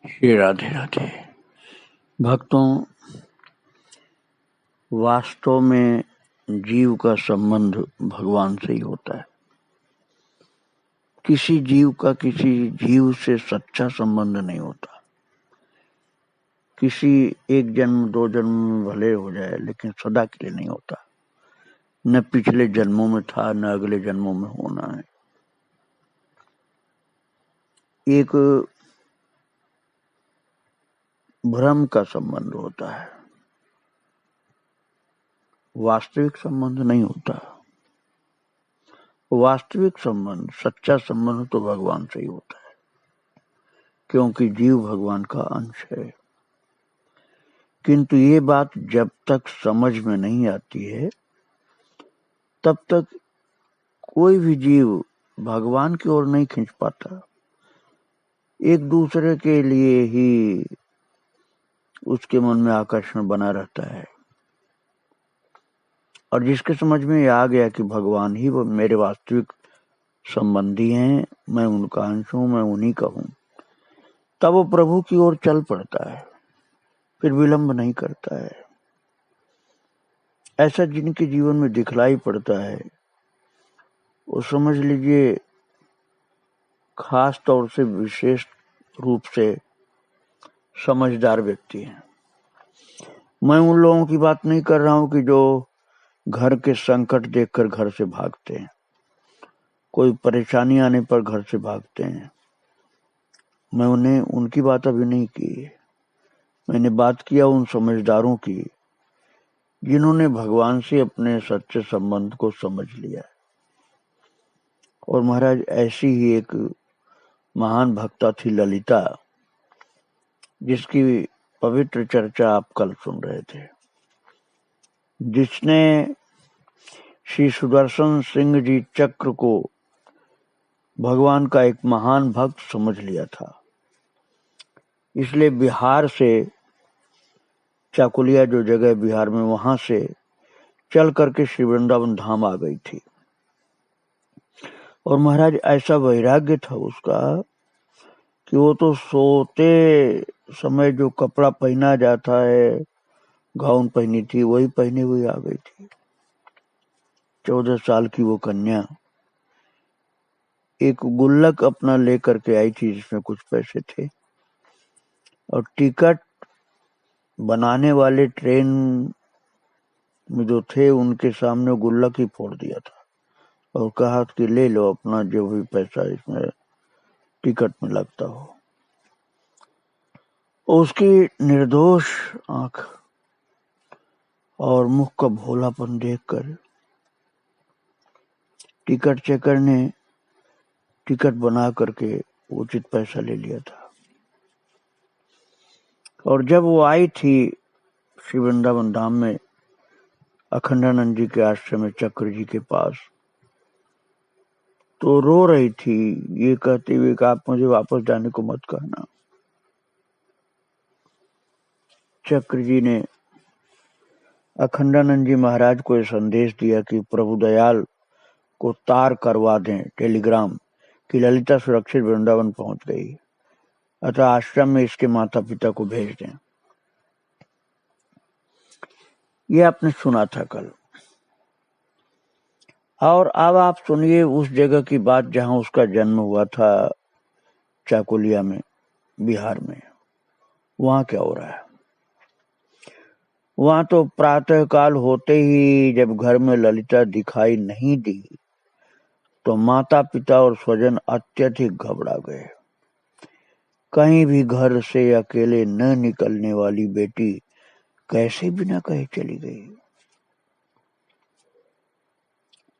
श्री राधे राधे। भक्तों, वास्तव में जीव का संबंध भगवान से ही होता है। किसी जीव का किसी जीव से सच्चा संबंध नहीं होता। किसी एक जन्म दो जन्म में भले हो जाए, लेकिन सदा के लिए नहीं होता। न पिछले जन्मों में था, न अगले जन्मों में होना है। एक भ्रम का संबंध होता है, वास्तविक संबंध नहीं होता। वास्तविक संबंध, सच्चा संबंध तो भगवान से ही होता है, क्योंकि जीव भगवान का अंश है। किंतु ये बात जब तक समझ में नहीं आती है, तब तक कोई भी जीव भगवान की ओर नहीं खींच पाता। एक दूसरे के लिए ही उसके मन में आकर्षण बना रहता है। और जिसके समझ में आ गया कि भगवान ही वो मेरे वास्तविक संबंधी हैं, मैं उनका अंश हूं, मैं उन्हीं का हूं, तब वो प्रभु की ओर चल पड़ता है, फिर विलंब नहीं करता है। ऐसा जिनके जीवन में दिखलाई पड़ता है, वो समझ लीजिए खास तौर से विशेष रूप से समझदार व्यक्ति हैं। मैं उन लोगों की बात नहीं कर रहा हूं कि जो घर के संकट देखकर घर से भागते हैं, कोई परेशानी आने पर घर से भागते हैं। मैं उनकी बात अभी नहीं की। मैंने बात किया उन समझदारों की जिन्होंने भगवान से अपने सच्चे संबंध को समझ लिया। और महाराज, ऐसी ही एक महान भक्ता थी ललिता, जिसकी पवित्र चर्चा आप कल सुन रहे थे, जिसने श्री सुदर्शन सिंह जी चक्र को भगवान का एक महान भक्त समझ लिया था। इसलिए बिहार से, चाकुलिया जो जगह बिहार में, वहां से चल करके श्री वृंदावन धाम आ गई थी। और महाराज, ऐसा वैराग्य था उसका कि वो तो सोते समय जो कपड़ा पहना जाता है, गाउन पहनी थी, वही पहने हुई आ गई थी। 14 साल की वो कन्या एक गुल्लक अपना लेकर के आई थी जिसमें कुछ पैसे थे, और टिकट बनाने वाले ट्रेन में जो थे उनके सामने गुल्लक ही फोड़ दिया था और कहा कि ले लो अपना जो भी पैसा इसमें टिकट में लगता हो। उसकी निर्दोष आंख और मुख का भोलापन देखकर टिकट चेकर ने टिकट बना करके उचित पैसा ले लिया था। और जब वो आई थी श्री वृंदावन धाम में अखंडानंद जी के आश्रम में चक्र जी के पास, तो रो रही थी, ये कहते हुए कि आप मुझे वापस जाने को मत कहना। चक्र जी ने अखंडानंद जी महाराज को यह संदेश दिया कि प्रभु दयाल को तार करवा दें टेलीग्राम कि ललिता सुरक्षित वृंदावन पहुंच गई, अतः आश्रम में इसके माता पिता को भेज दें। ये आपने सुना था कल। और अब आप सुनिए उस जगह की बात जहां उसका जन्म हुआ था, चाकुलिया में, बिहार में। वहां क्या हो रहा है? वहां तो प्रातः काल होते ही जब घर में ललिता दिखाई नहीं दी, तो माता पिता और स्वजन अत्यधिक घबरा गए। कहीं भी घर से अकेले न निकलने वाली बेटी कैसे बिना कहे चली गई।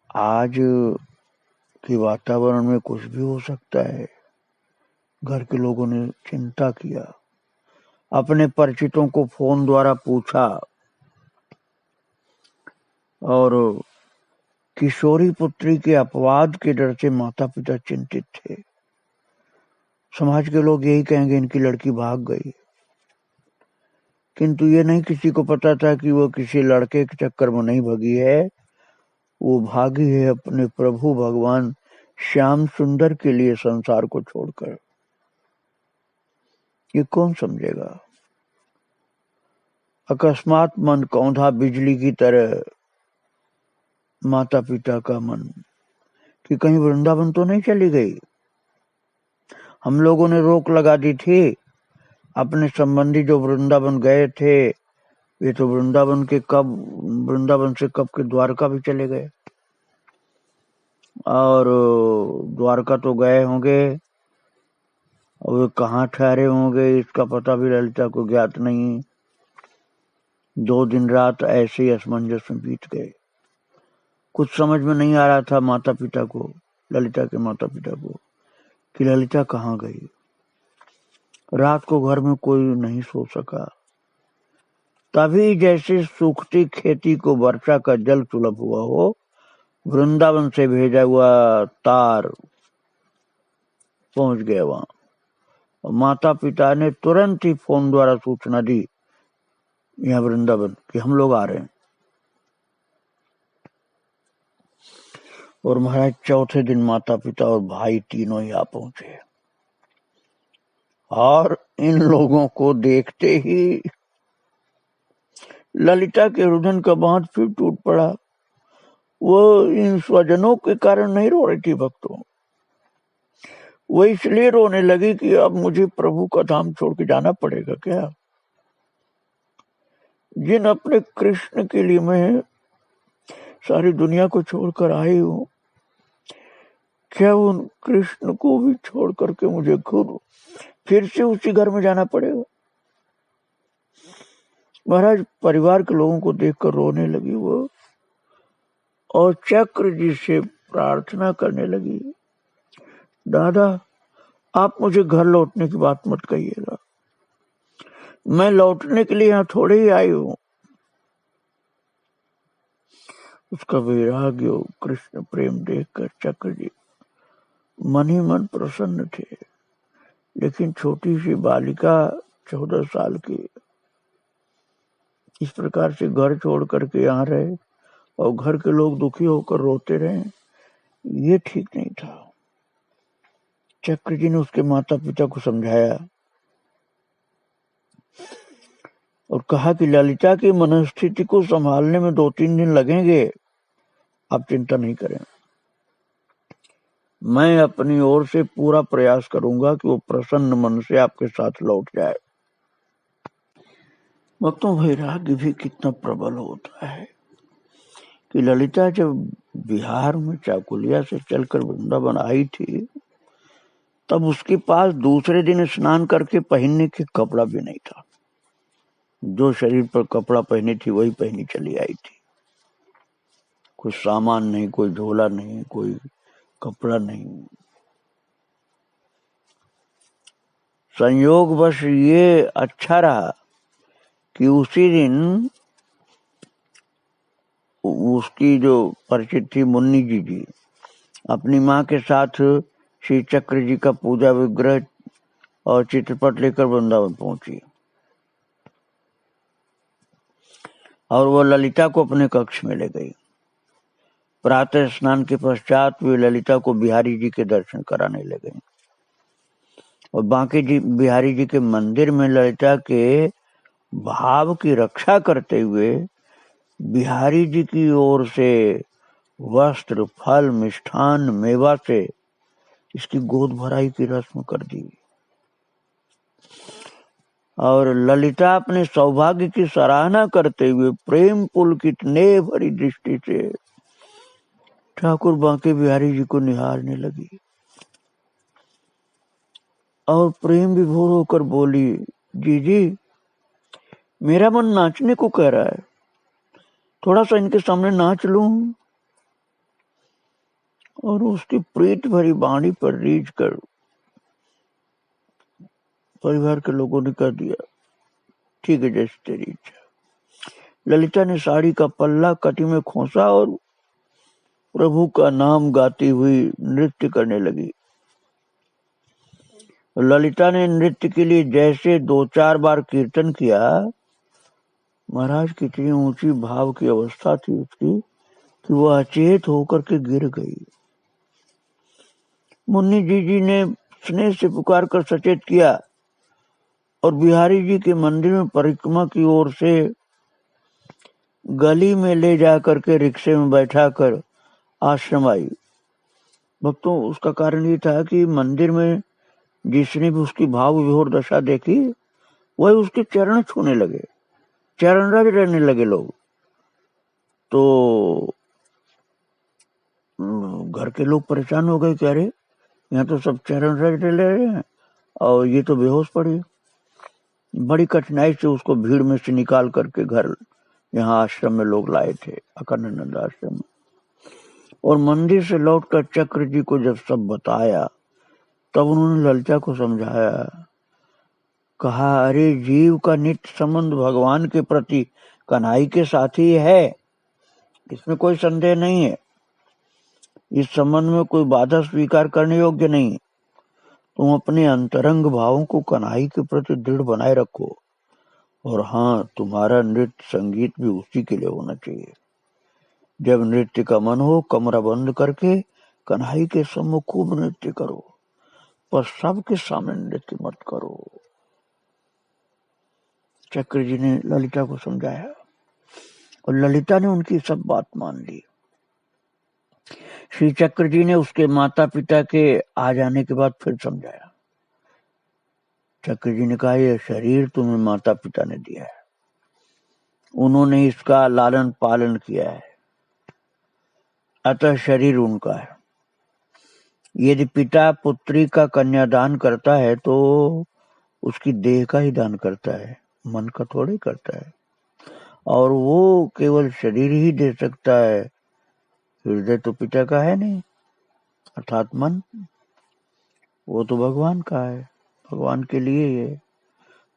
आज के वातावरण में कुछ भी हो सकता है। घर के लोगों ने चिंता किया, अपने परिचितों को फोन द्वारा पूछा, और किशोरी पुत्री के अपवाद के डर से माता पिता चिंतित थे। समाज के लोग यही कहेंगे इनकी लड़की भाग गई, किंतु ये नहीं किसी को पता था कि वो किसी लड़के के चक्कर में नहीं भागी है, वो भागी है अपने प्रभु भगवान श्याम सुंदर के लिए संसार को छोड़कर। ये कौन समझेगा। अकस्मात मन कौंधा बिजली की तरह माता पिता का मन कि कहीं वृंदावन तो नहीं चली गई। हम लोगों ने रोक लगा दी थी, अपने संबंधी जो वृंदावन गए थे ये तो वृंदावन से कब के द्वारका भी चले गए, और द्वारका तो गए होंगे और वे कहाँ ठहरे होंगे इसका पता भी ललिता को ज्ञात नहीं। 2 दिन रात ऐसे ही असमंजस में बीत गए। कुछ समझ में नहीं आ रहा था माता पिता को, ललिता के माता पिता को, कि ललिता कहाँ गई। रात को घर में कोई नहीं सो सका। तभी जैसे सूखती खेती को वर्षा का जल सुलभ हुआ हो, वृंदावन से भेजा हुआ तार पहुंच गया वहां। माता पिता ने तुरंत ही फोन द्वारा सूचना दी यहाँ वृंदावन कि हम लोग आ रहे हैं। और महाराज चौथे दिन माता पिता और भाई तीनों ही आ पहुंचे, और इन लोगों को देखते ही ललिता के रुदन का बांध फिर टूट पड़ा। वो इन स्वजनों के कारण नहीं रो रही थी भक्तों, वो इसलिए रोने लगी कि अब मुझे प्रभु का धाम छोड़ के जाना पड़ेगा क्या। जिन अपने कृष्ण के लिए मैं सारी दुनिया को छोड़कर आई हूं, क्या उन कृष्ण को भी छोड़ करके मुझे खुद फिर से उसी घर में जाना पड़ेगा। महाराज परिवार के लोगों को देखकर रोने लगी वो, और चक्र जी से प्रार्थना करने लगी, दादा आप मुझे घर लौटने की बात मत कहिएगा, मैं लौटने के लिए यहाँ थोड़े ही आई हूं। उसका वैराग्य कृष्ण प्रेम देखकर चक्र जी मन ही मन प्रसन्न थे। लेकिन छोटी सी बालिका 14 साल की इस प्रकार से घर छोड़ करके यहाँ रहे और घर के लोग दुखी होकर रोते रहे, ये ठीक नहीं था। चक्र जी ने उसके माता पिता को समझाया और कहा कि ललिता की मनस्थिति को संभालने में 2-3 दिन लगेंगे, आप चिंता नहीं करें, मैं अपनी ओर से पूरा प्रयास करूंगा कि वो प्रसन्न मन से आपके साथ लौट जाए। भक्तों वैराग्य भी कितना प्रबल होता है कि ललिता जब बिहार में चाकुलिया से चलकर वृंदावन आई थी, तब उसके पास दूसरे दिन स्नान करके पहनने के कपड़ा भी नहीं था। जो शरीर पर कपड़ा पहनी थी वही पहनी चली आई थी। कोई सामान नहीं, कोई झोला नहीं, कोई कपड़ा नहीं। संयोगवश ये अच्छा रहा कि उसी दिन उसकी जो परिचित थी मुन्नी जी अपनी माँ के साथ श्री चक्र जी का पूजा विग्रह और चित्रपट लेकर वृंदावन पहुंची, और वो ललिता को अपने कक्ष में ले गई। प्रातः स्नान के पश्चात वे ललिता को बिहारी जी के दर्शन कराने ले गई, और बांके जी बिहारी जी के मंदिर में ललिता के भाव की रक्षा करते हुए बिहारी जी की ओर से वस्त्र, फल, मिष्ठान, मेवा से इसकी गोद भराई की रस्म कर दी। और ललिता अपने सौभाग्य की सराहना करते हुए प्रेम पुलकित नेह भरी दृष्टि से ठाकुर बांके बिहारी जी को निहारने लगी और प्रेम विभोर होकर बोली, जी मेरा मन नाचने को कह रहा है, थोड़ा सा इनके सामने नाच लूं। और उसकी प्रीत भरी बाणी पर रीझ कर परिवार के लोगों ने कह दिया, ठीक है जैसे तेरी इच्छा। ललिता ने साड़ी का पल्ला कटी में खोसा और प्रभु का नाम गाती हुई नृत्य करने लगी। ललिता ने नृत्य के लिए जैसे 2-4 बार कीर्तन किया, महाराज कितनी ऊंची भाव की अवस्था थी उसकी कि वो अचेत होकर के गिर गई। मुन्नी जी ने स्नेह से पुकार कर सचेत किया, और बिहारी जी के मंदिर में परिक्रमा की ओर से गली में ले जाकर के रिक्शे में बैठा कर आश्रम आई। भक्तों, उसका कारण ये था कि मंदिर में जिसने भी उसकी भाव विभोर दशा देखी वही उसके चरण छूने लगे, चरणरज रहने लगे लोग। तो घर के लोग परेशान हो गए कि अरे यहाँ तो सब चरणरज ले रहे हैं और ये तो बेहोश पड़ी। बड़ी कठिनाई से उसको भीड़ में से निकाल करके घर यहाँ आश्रम में लोग लाए थे, अखंडानंद आश्रम में। और मंदिर से लौटकर चक्र जी को जब सब बताया तब उन्होंने ललिता को समझाया, कहा अरे जीव का नित्य संबंध भगवान के प्रति कन्हई के साथ ही है, इसमें कोई संदेह नहीं है। इस संबंध में कोई बाधा स्वीकार करने योग्य नहीं। तुम अपने अंतरंग भावों को कन्हई के प्रति दृढ़ बनाए रखो। और हाँ, तुम्हारा नृत्य संगीत भी उसी के लिए होना चाहिए। जब नृत्य का मन हो कमरा बंद करके कन्हई के सम्मुख खूब नृत्य करो, पर सबके सामने नृत्य मत करो। चक्र जी ने ललिता को समझाया और ललिता ने उनकी सब बात मान ली। श्री चक्र जी ने उसके माता पिता के आ जाने के बाद फिर समझाया। चक्र जी ने कहा, यह शरीर तुम्हें माता पिता ने दिया है, उन्होंने इसका लालन पालन किया है, अतः शरीर उनका है। यदि पिता पुत्री का कन्यादान करता है तो उसकी देह का ही दान करता है, मन का थोड़े करता है। और वो केवल शरीर ही दे सकता है, हृदय तो पिता का है नहीं, अर्थात मन, वो तो भगवान का है, भगवान के लिए है,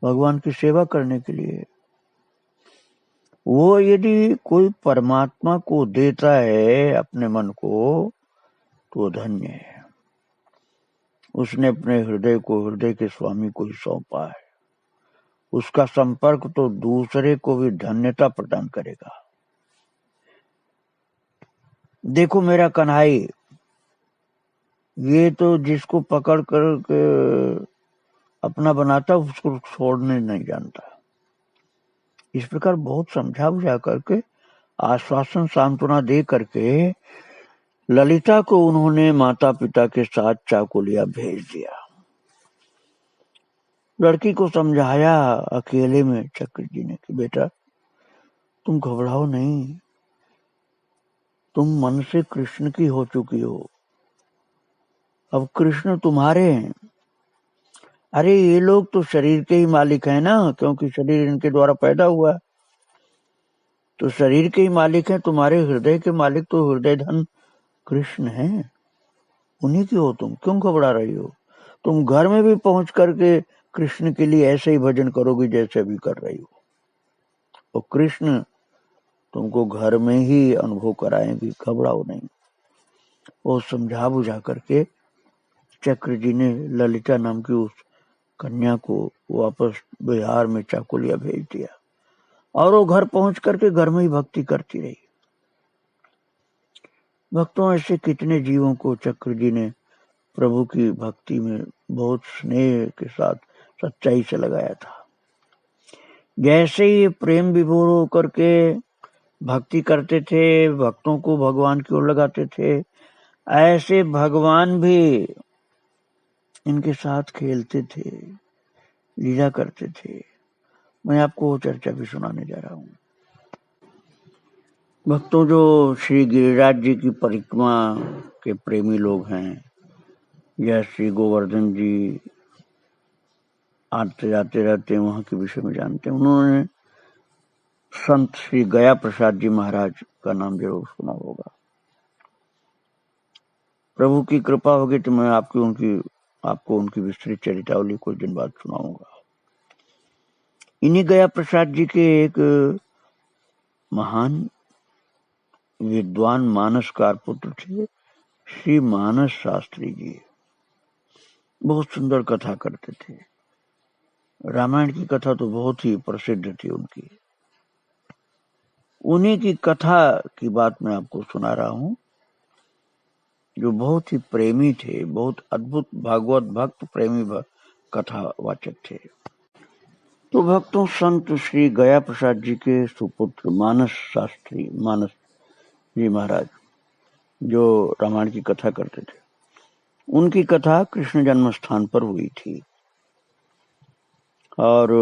भगवान की सेवा करने के लिए। वो यदि कोई परमात्मा को देता है अपने मन को तो धन्य है, उसने अपने हृदय को हृदय के स्वामी को ही सौंपा है। उसका संपर्क तो दूसरे को भी धन्यता प्रदान करेगा। देखो मेरा कन्हई, ये तो जिसको पकड़ कर के अपना बनाता उसको छोड़ने नहीं जानता। इस प्रकार बहुत समझा बुझा करके आश्वासन सांत्वना दे करके ललिता को उन्होंने माता पिता के साथ चाकुलिया भेज दिया। लड़की को समझाया अकेले में चक्र जी ने कि बेटा तुम घबराओ नहीं, तुम मन से कृष्ण की हो चुकी हो, अब कृष्ण तुम्हारे हैं। अरे ये लोग तो शरीर के ही मालिक हैं ना, क्योंकि शरीर इनके द्वारा पैदा हुआ, तो शरीर के ही मालिक हैं। तुम्हारे हृदय के मालिक तो हृदय धन कृष्ण हैं, उन्हीं की हो, तुम क्यों घबरा रही हो? तुम घर में भी पहुंच करके कृष्ण के लिए ऐसे ही भजन करोगी जैसे अभी कर रही हो, और कृष्ण तुमको घर में ही अनुभव कराएंगे, घबराओ नहीं। वो समझा बुझा करके चक्र जी ने ललिता नाम की उस कन्या को वापस बिहार में चाकुलिया भेज दिया और वो घर पहुंच करके घर में ही भक्ति करती रही। भक्तों, ऐसे कितने जीवों को चक्र जी ने प्रभु की भक्ति में बहुत स्नेह के साथ सच्चाई से लगाया था। जैसे ही प्रेम विभोर होकर के भक्ति करते थे, भक्तों को भगवान की ओर लगाते थे, ऐसे भगवान भी इनके साथ खेलते थे, लीला करते थे। मैं आपको वो चर्चा भी सुनाने जा रहा हूँ। भक्तों, जो श्री गिरिराज जी की परिक्रमा के प्रेमी लोग हैं या श्री गोवर्धन जी आते जाते रहते हैं, वहां के विषय में जानते हैं। उन्होंने संत श्री गया प्रसाद जी महाराज का नाम जरूर सुना होगा। प्रभु की कृपा होगी तो मैं आपको उनकी विस्तृत चरितावली कुछ दिन बाद सुनाऊंगा। इन्हीं गया प्रसाद जी के एक महान विद्वान मानसकार पुत्र थे श्री मानस शास्त्री जी। बहुत सुंदर कथा करते थे। रामायण की कथा तो बहुत ही प्रसिद्ध थी उनकी। उन्हीं की कथा की बात मैं आपको सुना रहा हूं, जो बहुत ही प्रेमी थे, बहुत अद्भुत भागवत भक्त प्रेमी कथावाचक थे। तो भक्तों, संत श्री गया प्रसाद जी के सुपुत्र मानस शास्त्री, मानस जी महाराज, जो रामायण की कथा करते थे, उनकी कथा कृष्ण जन्म स्थान पर हुई थी। और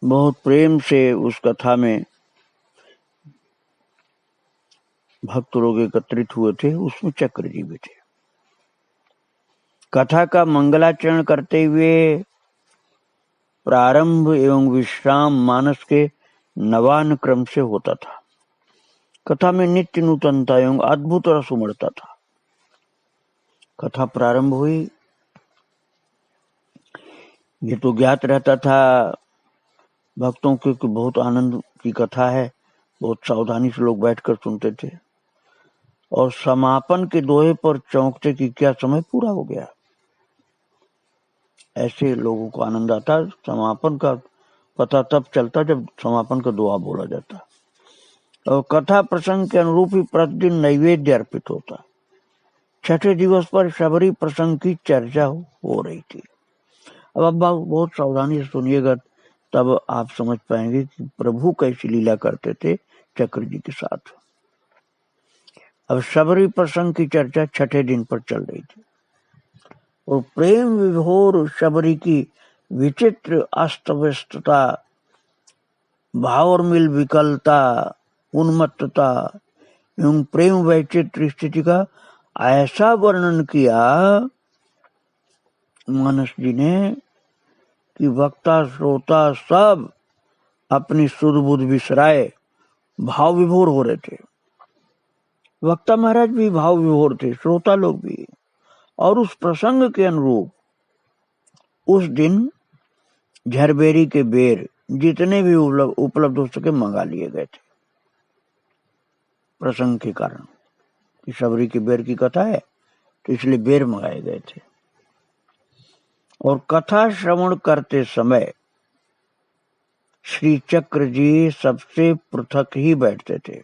बहुत प्रेम से उस कथा में भक्त लोग एकत्रित हुए थे। उसमें चक्र जी भी थे। कथा का मंगलाचरण करते हुए प्रारंभ एवं विश्राम मानस के नवान क्रम से होता था। कथा में नित्य नूतनता एवं अद्भुत रस उमड़ता था। कथा प्रारंभ हुई, ये तो ज्ञात रहता था भक्तों को कि बहुत आनंद की कथा है, बहुत सावधानी से लोग बैठकर सुनते थे। और समापन के दोहे पर चौंकते कि क्या समय पूरा हो गया। ऐसे लोगों को आनंद आता। समापन का पता तब चलता जब समापन का दुआ बोला जाता। और कथा प्रसंग के अनुरूप ही प्रतिदिन नैवेद्य अर्पित होता। छठे दिवस पर शबरी प्रसंग की चर्चा हो रही थी। अब आप बहुत सावधानी से सुनिएगा, तब आप समझ पाएंगे कि प्रभु कैसी लीला करते थे चक्र जी के साथ। अब शबरी प्रसंग की चर्चा छठे दिन पर चल रही थी और प्रेम विभोर शबरी की विचित्र अस्त व्यस्तता, भावरमिल विकलता, उन्मत्तता एवं प्रेम वैचित्र स्थिति का ऐसा वर्णन किया मानस जी ने कि वक्ता श्रोता सब अपनी सुध बुध बिसराए भाव विभोर हो रहे थे। वक्ता महाराज भी भाव विभोर थे, श्रोता लोग भी। और उस प्रसंग के अनुरूप उस दिन झरबेरी के बेर जितने भी उपलब्ध हो सके मंगा लिए गए थे। प्रसंग के कारण कि शबरी की बेर की कथा है तो इसलिए बेर मंगाए गए थे। और कथा श्रवण करते समय श्री चक्र जी सबसे पृथक ही बैठते थे।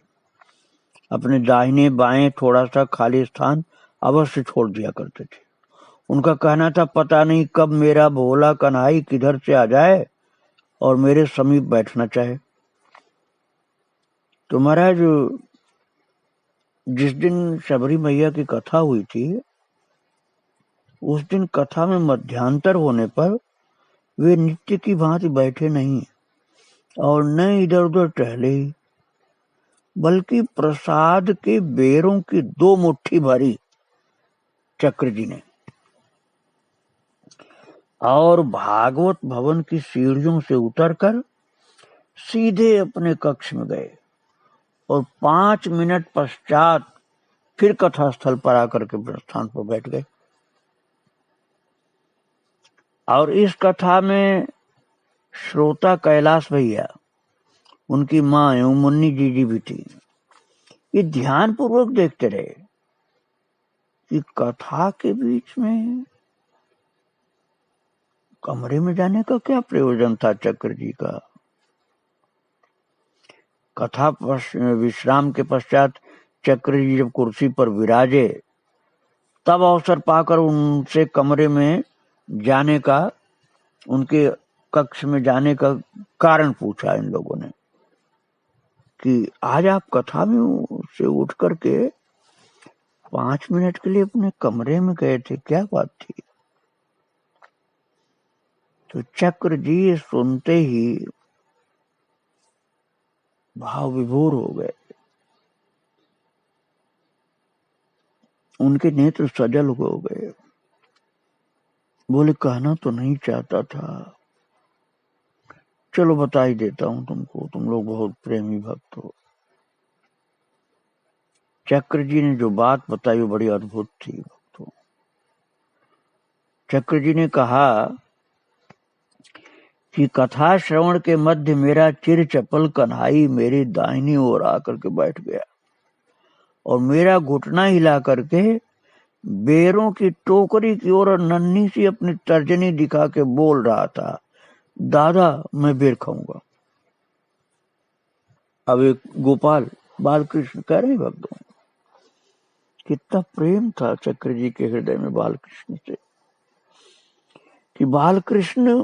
अपने दाहिने बाएं थोड़ा सा खाली स्थान अवश्य छोड़ दिया करते थे। उनका कहना था, पता नहीं कब मेरा भोला कन्हाई किधर से आ जाए और मेरे समीप बैठना चाहे। तो महाराज, जिस दिन शबरी मैया की कथा हुई थी, उस दिन कथा में मध्यांतर होने पर वे नित्य की भांति बैठे नहीं और न इधर उधर टहले, बल्कि प्रसाद के बेरों की 2 मुट्ठी भरी चक्र जी ने और भागवत भवन की सीढ़ियों से उतरकर सीधे अपने कक्ष में गए और 5 मिनट पश्चात फिर कथा स्थल पर आकर के स्थान पर बैठ गए। और इस कथा में श्रोता कैलाश भैया, उनकी मां एवं मुन्नी जी भी थी। ये ध्यान पूर्वक देखते रहे कि कथा के बीच में कमरे में जाने का क्या प्रयोजन था चक्र जी का। कथा विश्राम के पश्चात चक्र जी जब कुर्सी पर विराजे, तब अवसर पाकर उनसे कमरे में जाने का, उनके कक्ष में जाने का कारण पूछा इन लोगों ने कि आज आप कथा में से उठ करके 5 मिनट के लिए अपने कमरे में गए थे, क्या बात थी। तो चक्र जी सुनते ही भाव विभोर हो गए। उनके नेत्र सजल हो गए। बोले, कहना तो नहीं चाहता था, चलो बता ही देता हूं तुमको, तुम लोग बहुत प्रेमी भक्त हो। चक्र जी ने जो बात बताई वो बड़ी अद्भुत थी भक्तों। चक्र जी ने कहा कि कथा श्रवण के मध्य मेरा चिर चपल कन्हाई मेरी दाहिनी ओर आकर के बैठ गया और मेरा घुटना हिला करके बेरों की टोकरी की ओर नन्ही सी अपनी तर्जनी दिखा के बोल रहा था, दादा मैं बेर खाऊंगा। अब एक गोपाल बाल कृष्ण कह रहे भक्तों, कितना प्रेम था चक्र जी के हृदय में बाल कृष्ण से। कि बाल कृष्ण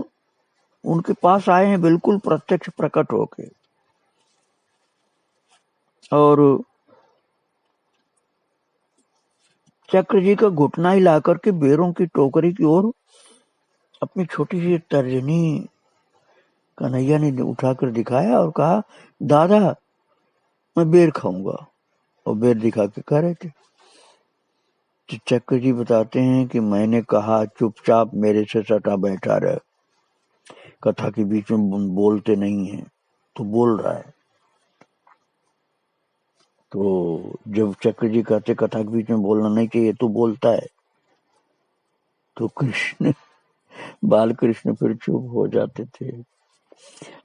उनके पास आए हैं बिल्कुल प्रत्यक्ष प्रकट होके, और चक्र जी का घुटना हिला करके बेरों की टोकरी की ओर अपनी छोटी सी तर्जनी कन्हैया ने उठाकर दिखाया और कहा, दादा मैं बेर खाऊंगा। और बेर दिखा के कह रहे थे। तो चक्र जी बताते हैं कि मैंने कहा चुपचाप मेरे से सटा बैठा रहे, कथा के बीच में बोलते नहीं है। तो बोल रहा है। तो जब चक्र जी कहते कथा के बीच में बोलना नहीं चाहिए तो बोलता है, तो कृष्ण बाल कृष्ण फिर चुप हो जाते थे।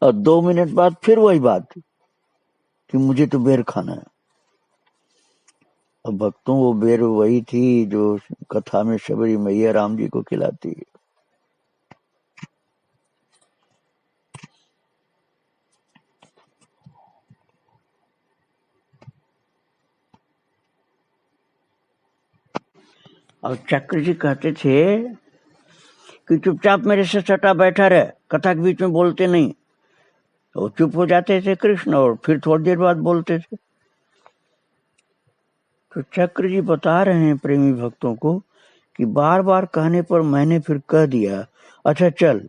और 2 मिनट बाद फिर वही बात कि मुझे तो बेर खाना है। अब भक्तों वो बेर वही थी जो कथा में शबरी मैया राम जी को खिलाती है। और चक्र जी कहते थे कि चुपचाप मेरे से सटा बैठा रहे, कथा के बीच में बोलते नहीं। तो चुप हो जाते थे कृष्ण और फिर थोड़ी देर बाद बोलते थे। तो चक्र जी बता रहे हैं प्रेमी भक्तों को कि बार बार कहने पर मैंने फिर कह दिया, अच्छा चल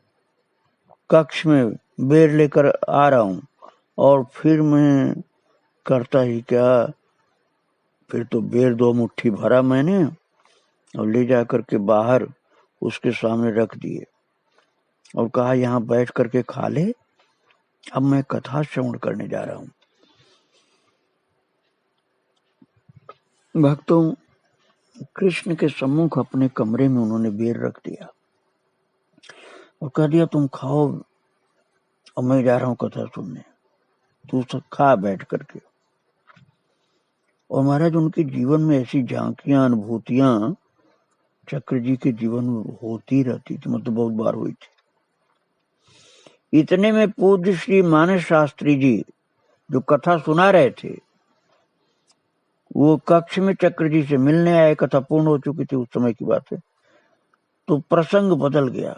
कक्ष में बेर लेकर आ रहा हूं। और फिर मैं करता ही क्या, फिर तो बेर 2 मुट्ठी भरा मैंने और ले जाकर के बाहर उसके सामने रख दिए और कहा यहाँ बैठ करके खा ले, अब मैं कथा श्रवण करने जा रहा हूं। भक्तों कृष्ण के सम्मुख अपने कमरे में उन्होंने बेर रख दिया और कह दिया तुम खाओ और मैं जा रहा हूं कथा सुनने, तू सब खा बैठ करके। और महाराज उनके जीवन में ऐसी झांकियां अनुभूतियां चक्र जी के जीवन में होती रहती थी, मतलब बहुत बार हुई थी। इतने में पूज्य श्री मानस शास्त्री जी जो कथा सुना रहे थे वो कक्ष में चक्र जी से मिलने आए। कथा पूर्ण हो चुकी थी उस समय की बात है। तो प्रसंग बदल गया,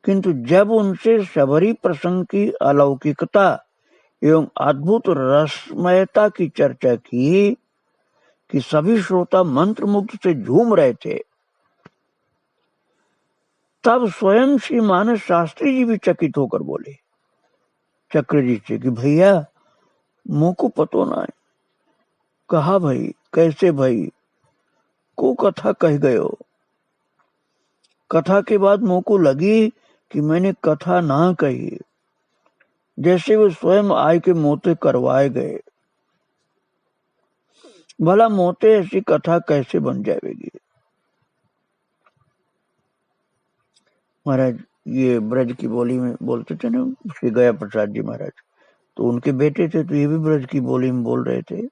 किंतु जब उनसे शबरी प्रसंग की अलौकिकता एवं अद्भुत रसमयता की चर्चा की कि सभी श्रोता मंत्र मुग्ध से झूम रहे थे, तब स्वयं श्री मानस शास्त्री जी भी चकित होकर बोले चक्र जी से कि भैया मुंह को पतो ना है। कहा भाई कैसे भाई, को कथा कह गए हो। कथा के बाद मुंह को लगी कि मैंने कथा ना कही, जैसे वो स्वयं आय के मोते करवाए गए। भला मोते ऐसी कथा कैसे बन जाएगी। महाराज ये ब्रज की बोली में बोलते थे ना श्री गया प्रसाद जी महाराज, तो उनके बेटे थे तो ये भी ब्रज की बोली में बोल रहे थे।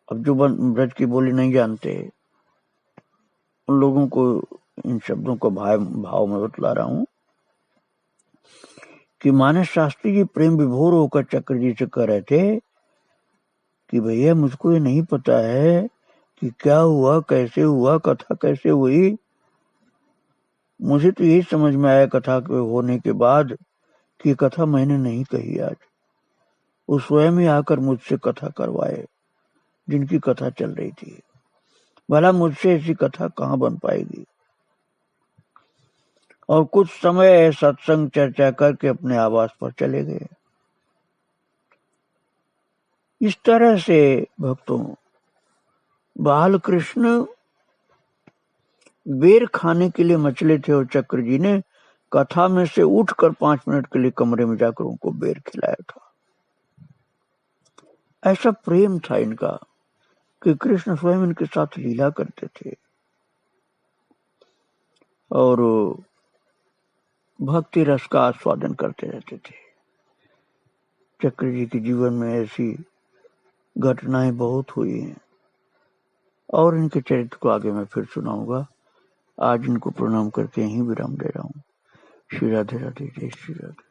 अब जो ब्रज की बोली नहीं जानते उन लोगों को इन शब्दों को भाव में बतला रहा हूं कि मानस शास्त्री जी प्रेम विभोर होकर चक्र जी से कह रहे थे कि भैया मुझको ये नहीं पता है कि क्या हुआ, कैसे हुआ, कथा कैसे हुई। मुझे तो यही समझ में आया कथा के होने के बाद कि कथा मैंने नहीं कही आज। वो स्वयं ही आकर मुझसे कथा करवाए जिनकी कथा चल रही थी। भला मुझसे ऐसी कथा कहाँ बन पाएगी। और कुछ समय सत्संग चर्चा करके अपने आवास पर चले गए। इस तरह से भक्तों बाल कृष्ण बेर खाने के लिए मचले थे और चक्र जी ने कथा में से उठकर 5 मिनट के लिए कमरे में जाकर उनको बेर खिलाया था। ऐसा प्रेम था इनका कि कृष्ण स्वयं इनके साथ लीला करते थे और भक्ति रस का आस्वादन करते रहते थे। चक्र जी के जीवन में ऐसी घटनाएं बहुत हुई हैं और इनके चरित्र को आगे मैं फिर सुनाऊंगा। आज इनको प्रणाम करके यहीं विराम दे रहा हूँ। श्री राधे राधे, जय श्री राधे।